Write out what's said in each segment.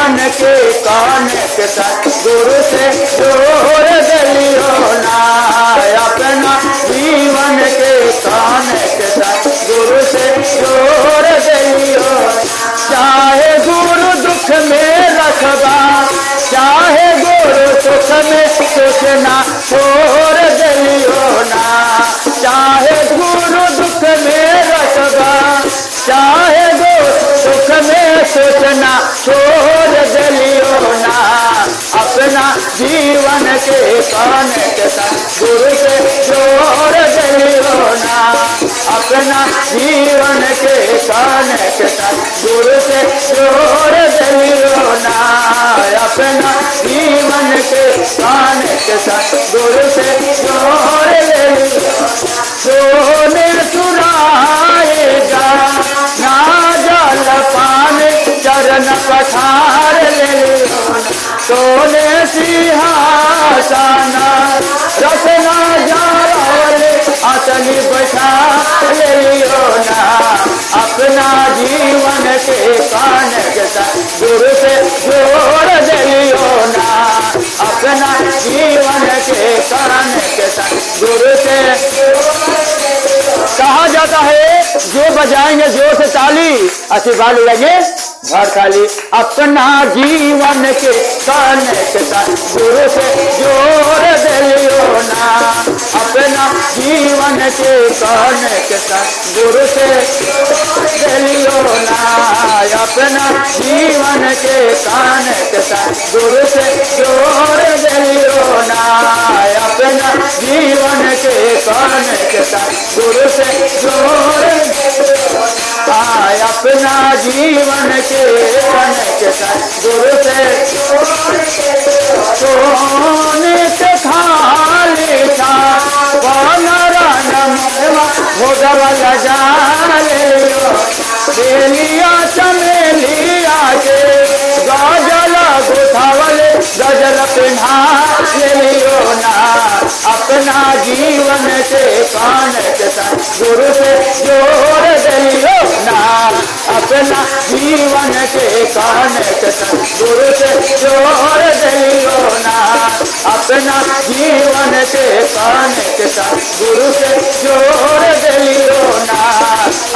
जीवन के कान के साथ गुरु से जोड़ दिलियो ना। अपना जीवन के कान के साथ गुरु से जोड़ दिलियो। चाहे गुरु दुख में रखबा, चाहे गुरु सुख में सोचना छोड़ दिलियो ना। चाहे गुरु दुख में रखबा, चाहे गुरु सुख में सोचना छोड़ दिलियो ना। अपना जीवन के कान के साथ गुरु से जोड़ दिलियो ना। अपना जीवन के कान के साथ गुरु से जोड़ दिलियो ना। अपना जीवन के कान के साथ गुरु से जोड़ दिलियो। सोने सुराएगा ना जल पान चरण पठार लियो। सोने सिंहासन रखना जाले असली बैठा लियो ना। अपना जीवन के कान के साथ गुरु से जोड़ दिलियो ना। अपना जीवन के कान के साथ गुरु से। कहा जाता है जो बजाएंगे जोर से ताली आशीर्वाद लगे घर खाली। अपना जीवन के कान के साथ गुरु से जोड़ दिलियो ना। अपना जीवन के कान के साथ गुरु से दिलियो ना। अपना जीवन के कान के साथ गुरु से जोड़ दिलियो ना। अपना जीवन के कान के साथ गुरु से जोड़ दिलियो ना। अपना जीवन के कान के साथ गुरु से। सोने से थाली था भोगवल जालियो। बेलिया चमेलिया के गजल गुथावल गजल पिन्हा लियो ना। अपना जीवन के कान के साथ गुरु से जोड़ दिलियो ना। अपना जीवन के कान के साथ गुरु से जोड़ दिलियो ना। अपना जीवन के कान के साथ गुरु से जोड़ दिलियो ना।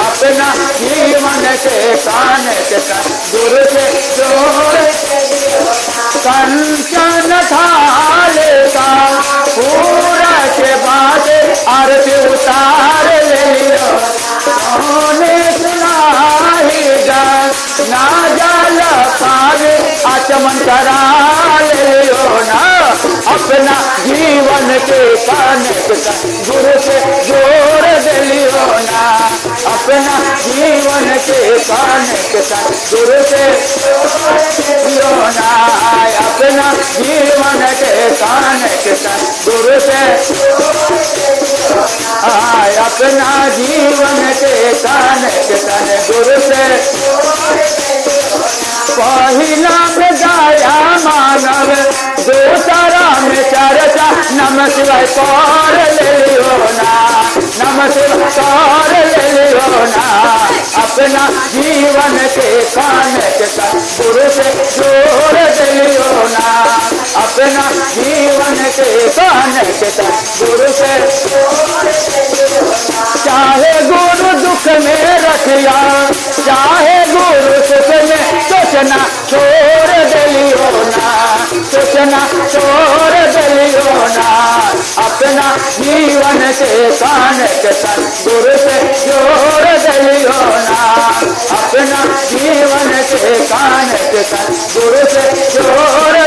अपना जीवन के कान के साथ गुरु से जोड़ दिलियो ना। कंचन थाले का पूरा के बाद आरती उतार लियो। सोने सुनाएगा ना जल पार आचमन करा लियो ना। अपना जीवन के कान के साथ गुरु से जोड़ दिलियो ना। अपना जीवन के कान के साथ गुरु से जोड़ दिलियो ना। अपना जीवन के कान के साथ गुरु से। अपना जीवन के कान के साथ गुरु से। पहिला में गाया मानव, दूसरा में चर्चा नम शिवाय कर लियो ना। नम शिवाय कर लियो ना। अपना जीवन के कान के साथ गुरु से जोड़ दिलियो ना। अपना जीवन के कान के साथ गुरु से। चाहे गुरु दुख में रखिया, चाहे गुरु सुख में सोचना छोड़ दिलियो ना। सोचना छोड़ दिलियो ना। अपना जीवन के कान के साथ गुरु से जोड़ दिलियो ना। अपना जीवन के कान के साथ गुरु से जोड़